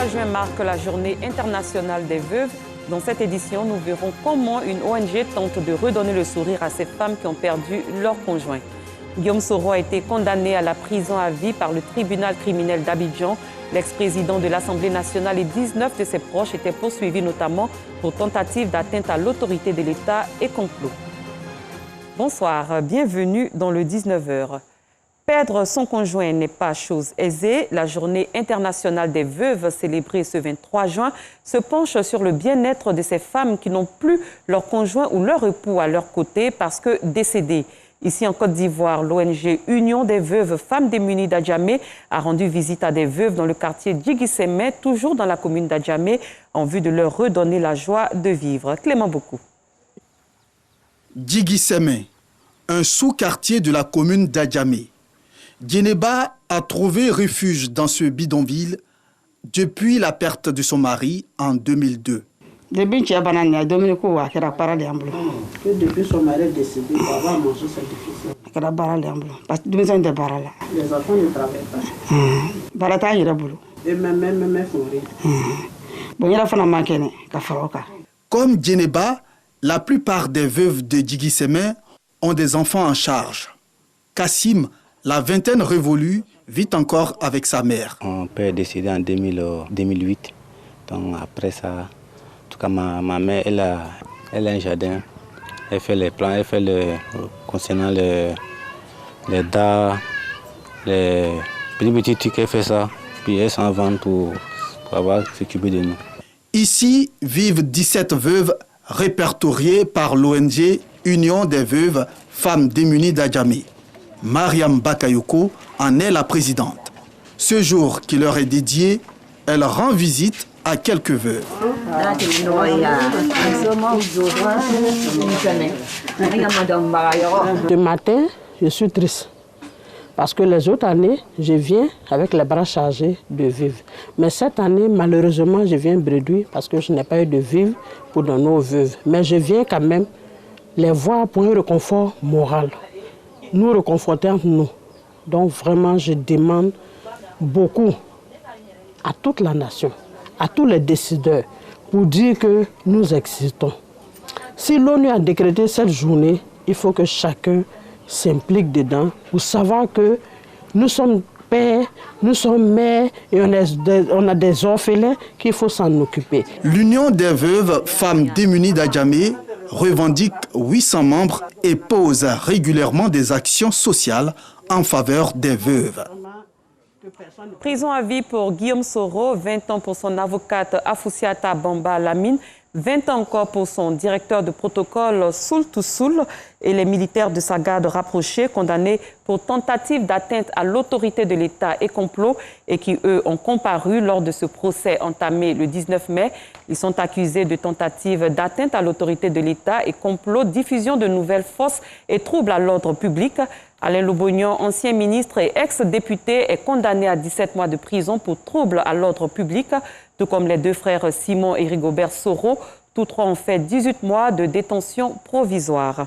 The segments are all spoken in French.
3 juin marque la journée internationale des veuves. Dans cette édition, nous verrons comment une ONG tente de redonner le sourire à ces femmes qui ont perdu leur conjoint. Guillaume Soro a été condamné à la prison à vie par le tribunal criminel d'Abidjan. L'ex-président de l'Assemblée nationale et 19 de ses proches étaient poursuivis notamment pour tentative d'atteinte à l'autorité de l'État et complot. Bonsoir, bienvenue dans le 19h. Perdre son conjoint n'est pas chose aisée. La journée internationale des veuves, célébrée ce 23 juin, se penche sur le bien-être de ces femmes qui n'ont plus leur conjoint ou leur époux à leur côté parce que décédés. Ici en Côte d'Ivoire, l'ONG Union des veuves femmes démunies d'Adjamé a rendu visite à des veuves dans le quartier Djigui-Sémé, toujours dans la commune d'Adjamé, en vue de leur redonner la joie de vivre. Clément Beaucoup. Djigui-Sémé, un sous-quartier de la commune d'Adjamé. Djeneba a trouvé refuge dans ce bidonville depuis la perte de son mari en 2002. Depuis son mari est décédé, avoir mangé, c'est difficile. Les enfants ne travaillent pas. Et même font rien. Comme Djeneba, la plupart des veuves de Djigui-Sémé ont des enfants en charge. Kassim, la vingtaine révolue, vit encore avec sa mère. Mon père est décédé en 2008. Donc après ça, en tout cas ma mère, elle a un jardin. Elle fait les plans, elle fait concernant les dards, les petits trucs, elle fait ça. Puis elle s'en vend pour avoir s'occuper de nous. Ici vivent 17 veuves répertoriées par l'ONG Union des veuves femmes démunies d'Adjamé. Mariam Bakayoko en est la présidente. Ce jour qui leur est dédié, elle rend visite à quelques veuves. Ce matin, je suis triste. Parce que les autres années, je viens avec les bras chargés de vivre. Mais cette année, malheureusement, je viens bredouille parce que je n'ai pas eu de vivre pour donner aux veuves. Mais je viens quand même les voir pour un réconfort moral. Nous réconforter entre nous. Donc vraiment, je demande beaucoup à toute la nation, à tous les décideurs, pour dire que nous existons. Si l'ONU a décrété cette journée, il faut que chacun s'implique dedans pour savoir que nous sommes pères, nous sommes mères et on a des orphelins qu'il faut s'en occuper. L'Union des veuves femmes démunies d'Adjamé revendique 800 membres et pose régulièrement des actions sociales en faveur des veuves. Prison à vie pour Guillaume Soro, 20 ans pour son avocate Afoussiata Bamba Lamine, 20 ans encore pour son directeur de protocole Soul to Soul et les militaires de sa garde rapprochée condamnés pour tentative d'atteinte à l'autorité de l'État et complot et qui, eux, ont comparu lors de ce procès entamé le 19 mai. Ils sont accusés de tentative d'atteinte à l'autorité de l'État et complot, diffusion de nouvelles fausses et troubles à l'ordre public. Alain Lobognon, ancien ministre et ex-député, est condamné à 17 mois de prison pour troubles à l'ordre public, tout comme les deux frères Simon et Rigobert Soro. Tous trois ont fait 18 mois de détention provisoire.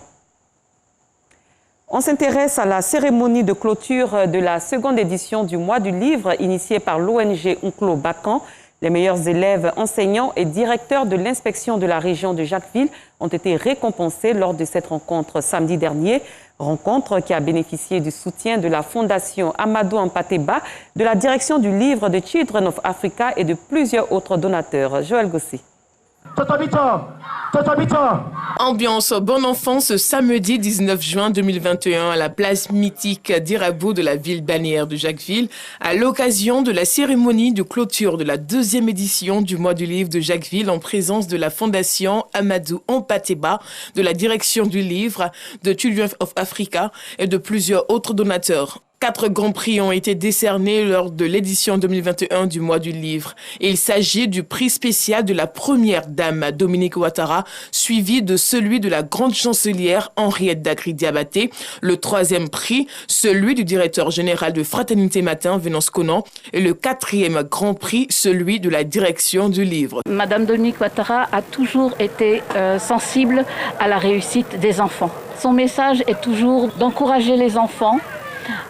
On s'intéresse à la cérémonie de clôture de la seconde édition du mois du livre initiée par l'ONG Unclo Bacan. Les meilleurs élèves, enseignants et directeurs de l'inspection de la région de Jacquesville ont été récompensés lors de cette rencontre samedi dernier. Rencontre qui a bénéficié du soutien de la Fondation Amadou Ampateba, de la direction du livre de Children of Africa et de plusieurs autres donateurs. Joël Gossi. Ambiance bon enfant ce samedi 19 juin 2021 à la place mythique d'Irabou de la ville balnéaire de Jacquesville à l'occasion de la cérémonie de clôture de la deuxième édition du mois du livre de Jacquesville en présence de la Fondation Amadou Ampateba, de la direction du livre, de Children of Africa et de plusieurs autres donateurs. 4 grands prix ont été décernés lors de l'édition 2021 du mois du livre. Il s'agit du prix spécial de la première dame Dominique Ouattara, suivi de celui de la grande chancelière Henriette Dagri-Diabaté. Le 3e prix, celui du directeur général de Fraternité Matin, Venance Conan. Et le 4e grand prix, celui de la direction du livre. Madame Dominique Ouattara a toujours été sensible à la réussite des enfants. Son message est toujours d'encourager les enfants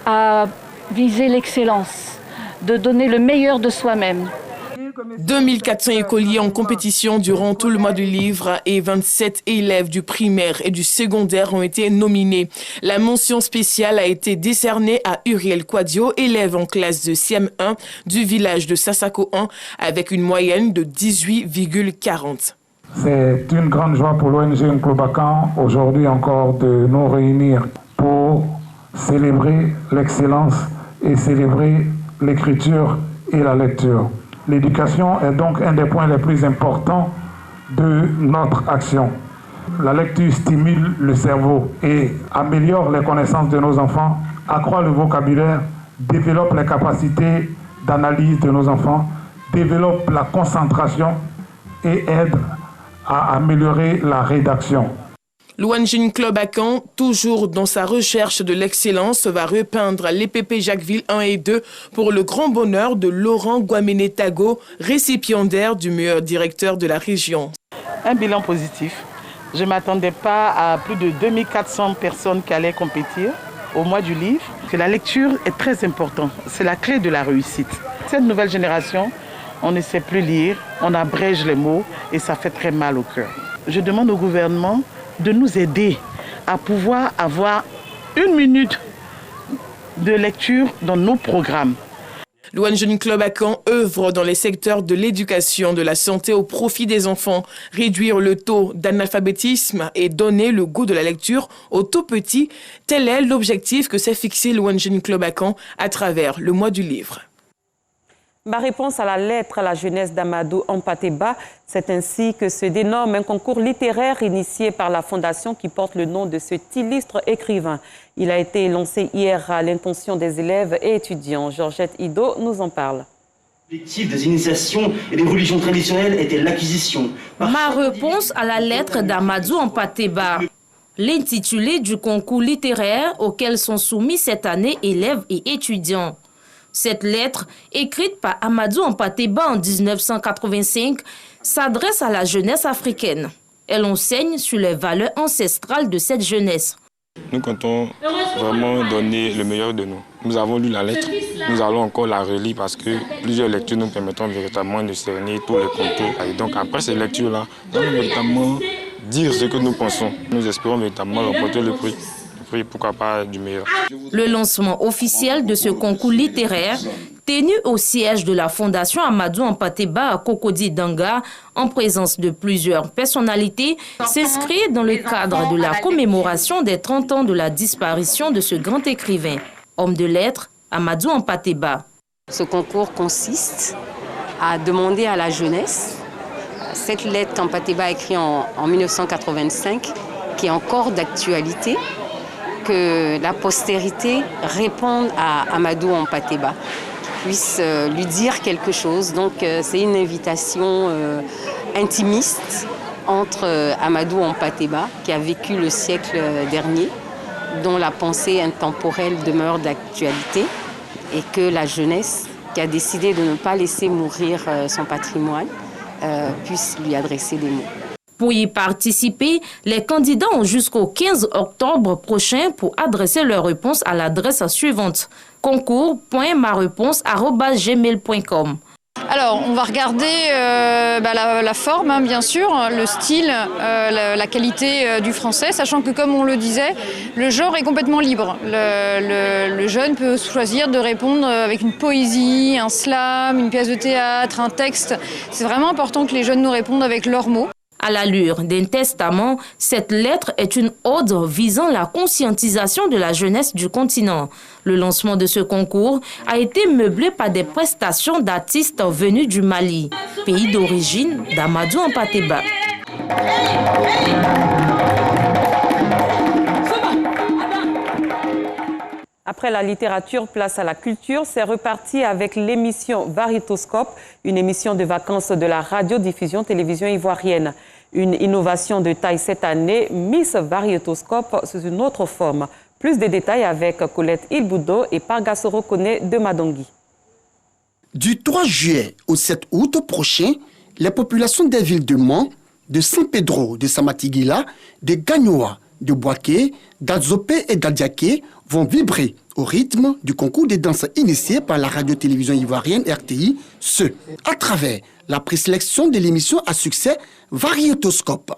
à viser l'excellence, de donner le meilleur de soi-même. 2400 écoliers en compétition durant tout le mois du livre et 27 élèves du primaire et du secondaire ont été nominés. La mention spéciale a été décernée à Uriel Quadio, élève en classe de CM1 du village de Sassako 1 avec une moyenne de 18,40. C'est une grande joie pour l'ONG Nklobakan aujourd'hui encore de nous réunir pour célébrer l'excellence et célébrer l'écriture et la lecture. L'éducation est donc un des points les plus importants de notre action. La lecture stimule le cerveau et améliore les connaissances de nos enfants, accroît le vocabulaire, développe les capacités d'analyse de nos enfants, développe la concentration et aide à améliorer la rédaction. L'ONG Nklobakan, toujours dans sa recherche de l'excellence, va repeindre l'EPP Jacquesville 1 et 2 pour le grand bonheur de Laurent Guamene Tago, récipiendaire du meilleur directeur de la région. Un bilan positif. Je ne m'attendais pas à plus de 2400 personnes qui allaient compétir au mois du livre. La lecture est très importante. C'est la clé de la réussite. Cette nouvelle génération, on ne sait plus lire, on abrège les mots et ça fait très mal au cœur. Je demande au gouvernement de nous aider à pouvoir avoir 1 minute de lecture dans nos programmes. L'ONG Nklobakan œuvre dans les secteurs de l'éducation, de la santé au profit des enfants, réduire le taux d'analphabétisme et donner le goût de la lecture aux tout petits. Tel est l'objectif que s'est fixé l'ONG Nklobakan à travers le mois du livre. Ma réponse à la lettre à la jeunesse d'Amadou Hampâté-Bâ, c'est ainsi que se dénomme un concours littéraire initié par la fondation qui porte le nom de cet illustre écrivain. Il a été lancé hier à l'intention des élèves et étudiants. Georgette Ido nous en parle. L'objectif des initiations et des religions traditionnelles était l'acquisition. Ma réponse à la lettre d'Amadou Hampâté-Bâ. L'intitulé du concours littéraire auquel sont soumis cette année élèves et étudiants. Cette lettre, écrite par Amadou Hampâté-Bâ en 1985, s'adresse à la jeunesse africaine. Elle enseigne sur les valeurs ancestrales de cette jeunesse. Nous comptons vraiment donner le meilleur de nous. Nous avons lu la lettre, nous allons encore la relire parce que plusieurs lectures nous permettront véritablement de cerner tous les contours. Et donc après ces lectures-là, nous allons véritablement dire ce que nous pensons. Nous espérons véritablement remporter le prix. Pourquoi pas du meilleur. Le lancement officiel de ce concours littéraire, tenu au siège de la Fondation Amadou Hampâté-Bâ à Cocody Danga, en présence de plusieurs personnalités, s'inscrit dans le cadre de la commémoration des 30 ans de la disparition de ce grand écrivain. Homme de lettres, Amadou Hampâté-Bâ. Ce concours consiste à demander à la jeunesse, cette lettre qu'Hampâté-Bâ a écrite en 1985, qui est encore d'actualité, que la postérité réponde à Amadou Hampâté-Bâ, puisse lui dire quelque chose. Donc c'est une invitation intimiste entre Amadou Hampâté-Bâ, qui a vécu le siècle dernier, dont la pensée intemporelle demeure d'actualité, et que la jeunesse, qui a décidé de ne pas laisser mourir son patrimoine, puisse lui adresser des mots. Pour y participer, les candidats ont jusqu'au 15 octobre prochain pour adresser leur réponse à l'adresse suivante: concours.mareponse@gmail.com. Alors, on va regarder la forme, hein, bien sûr, le style, la qualité du français, sachant que, comme on le disait, le genre est complètement libre. Le jeune peut choisir de répondre avec une poésie, un slam, une pièce de théâtre, un texte. C'est vraiment important que les jeunes nous répondent avec leurs mots. À l'allure d'un testament, cette lettre est une ode visant la conscientisation de la jeunesse du continent. Le lancement de ce concours a été meublé par des prestations d'artistes venus du Mali, pays d'origine d'Amadou Hampâté-Bâ. Après la littérature, place à la culture. C'est reparti avec l'émission Variétoscope, une émission de vacances de la radiodiffusion télévision ivoirienne. Une innovation de taille cette année, Miss Variétoscope sous une autre forme. Plus de détails avec Colette Ilboudo et Pargasoro Kone de Madongui. Du 3 juillet au 7 août prochain, les populations des villes de Mans, de San Pedro, de Samatigila, de Gagnoa, de Boaké, d'Adzopé et d'Adiaké vont vibrer au rythme du concours des danses initié par la radio-télévision ivoirienne RTI, à travers la présélection de l'émission à succès Variétoscope.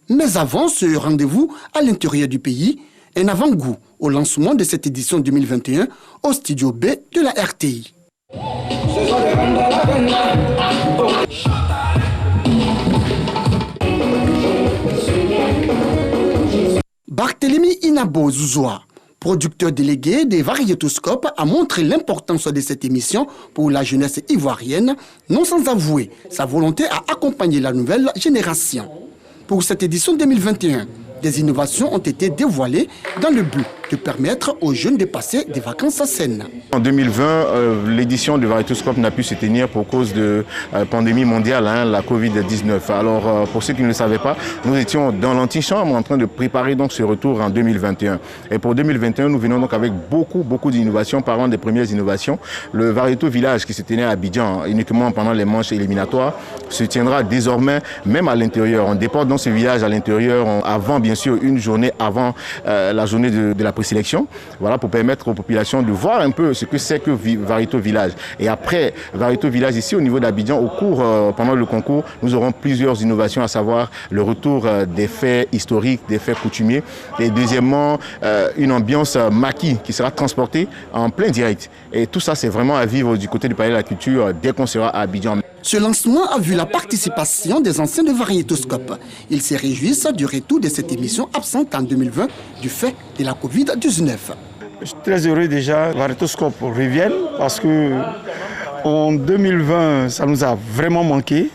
Mais avant ce rendez-vous à l'intérieur du pays, un avant-goût au lancement de cette édition 2021 au studio B de la RTI. Barthélemy Inabo Zouzoua, producteur délégué des Variétoscopes, a montré l'importance de cette émission pour la jeunesse ivoirienne, non sans avouer sa volonté à accompagner la nouvelle génération. Pour cette édition 2021, des innovations ont été dévoilées dans le but de permettre aux jeunes de passer des vacances saines. En 2020, l'édition du Variétoscope n'a pu se tenir pour cause de pandémie mondiale, la Covid-19. Alors, pour ceux qui ne le savaient pas, nous étions dans l'antichambre en train de préparer donc ce retour en 2021. Et pour 2021, nous venons donc avec beaucoup d'innovations. Parlant des premières innovations, le Variéto Village qui se tenait à Abidjan uniquement pendant les manches éliminatoires se tiendra désormais même à l'intérieur. On déporte donc ce village à l'intérieur avant, bien sûr, une journée avant la journée de la présélection, voilà, pour permettre aux populations de voir un peu ce que c'est que Variéto Village. Et après Variéto Village, ici au niveau d'Abidjan, au cours, pendant le concours, nous aurons plusieurs innovations, à savoir le retour des faits historiques, des faits coutumiers, et deuxièmement, une ambiance maquis qui sera transportée en plein direct. Et tout ça, c'est vraiment à vivre du côté du Palais de la Culture dès qu'on sera à Abidjan. Ce lancement a vu la participation des anciens de Variétoscope. Ils se réjouissent du retour de cette émission absente en 2020 du fait de la Covid-19. Je suis très heureux déjà que Variétoscope revienne parce que en 2020, ça nous a vraiment manqué.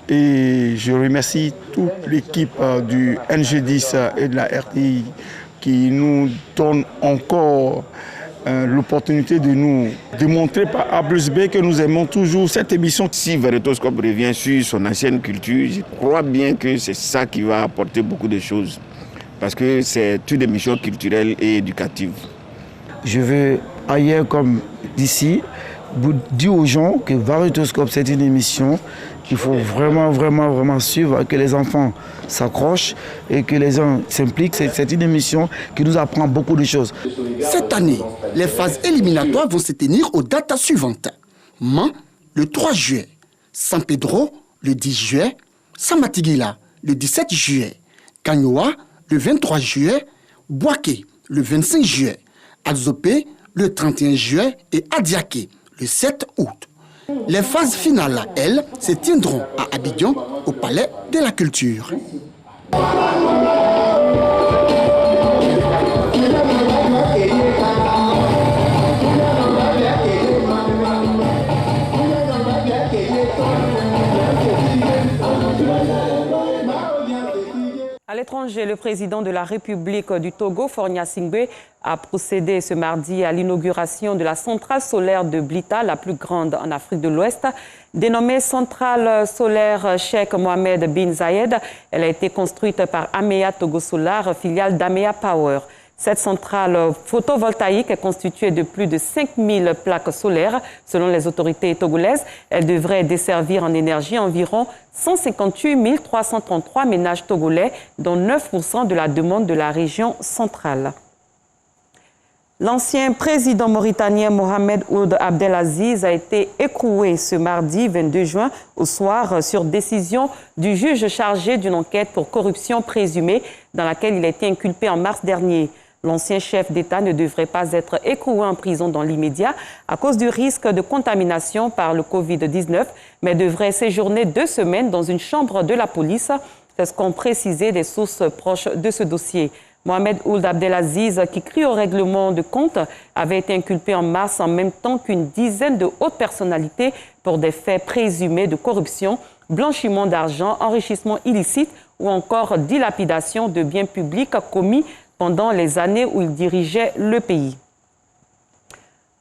Et je remercie toute l'équipe du NG10 et de la RTI qui nous donne encore l'opportunité de nous démontrer par A plus B que nous aimons toujours cette émission. Si Variétoscope revient sur son ancienne culture, je crois bien que c'est ça qui va apporter beaucoup de choses. Parce que c'est une émission culturelle et éducative. Je veux, ailleurs comme d'ici, dire aux gens que Variétoscope, c'est une émission qu'il faut vraiment suivre, que les enfants s'accrochent et que les gens s'impliquent. C'est une émission qui nous apprend beaucoup de choses. Cette année, les phases éliminatoires vont se tenir aux dates suivantes. Man, le 3 juillet. San Pedro, le 10 juillet. Samatigila, le 17 juillet. Kanyoa, le 23 juillet. Boaké, le 25 juillet. Adzopé, le 31 juillet. Et Adiaké, le 7 août. Les phases finales, elles, se tiendront à Abidjan, au Palais de la Culture. À l'étranger, le président de la République du Togo, Faure Gnassingbé, a procédé ce mardi à l'inauguration de la centrale solaire de Blita, la plus grande en Afrique de l'Ouest. Dénommée centrale solaire Cheikh Mohamed bin Zayed, elle a été construite par Amea Togo Solar, filiale d'Amea Power. Cette centrale photovoltaïque est constituée de plus de 5000 plaques solaires. Selon les autorités togolaises, elle devrait desservir en énergie environ 158 333 ménages togolais, dont 9% de la demande de la région centrale. L'ancien président mauritanien Mohamed Ould Abdelaziz a été écroué ce mardi 22 juin au soir sur décision du juge chargé d'une enquête pour corruption présumée dans laquelle il a été inculpé en mars dernier. L'ancien chef d'État ne devrait pas être écroué en prison dans l'immédiat à cause du risque de contamination par le Covid-19, mais devrait séjourner 2 semaines dans une chambre de la police. C'est ce qu'ont précisé des sources proches de ce dossier. Mohamed Ould Abdelaziz, qui crie au règlement de compte, avait été inculpé en mars en même temps qu'une dizaine de hautes personnalités pour des faits présumés de corruption, blanchiment d'argent, enrichissement illicite ou encore dilapidation de biens publics commis pendant les années où il dirigeait le pays.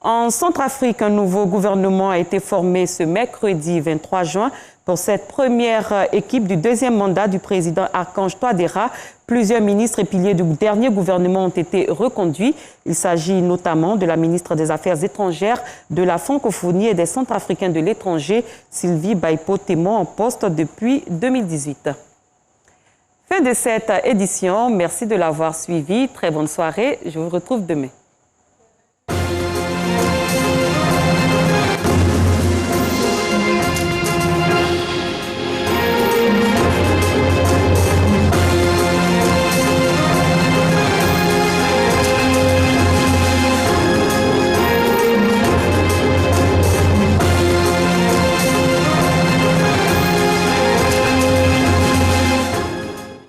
En Centrafrique, un nouveau gouvernement a été formé ce mercredi 23 juin. Pour cette première équipe du 2e mandat du président Archange Touadéra, plusieurs ministres et piliers du dernier gouvernement ont été reconduits. Il s'agit notamment de la ministre des Affaires étrangères, de la francophonie et des Centrafricains de l'étranger, Sylvie Baipo-Témo, en poste depuis 2018. Fin de cette édition. Merci de l'avoir suivi. Très bonne soirée. Je vous retrouve demain.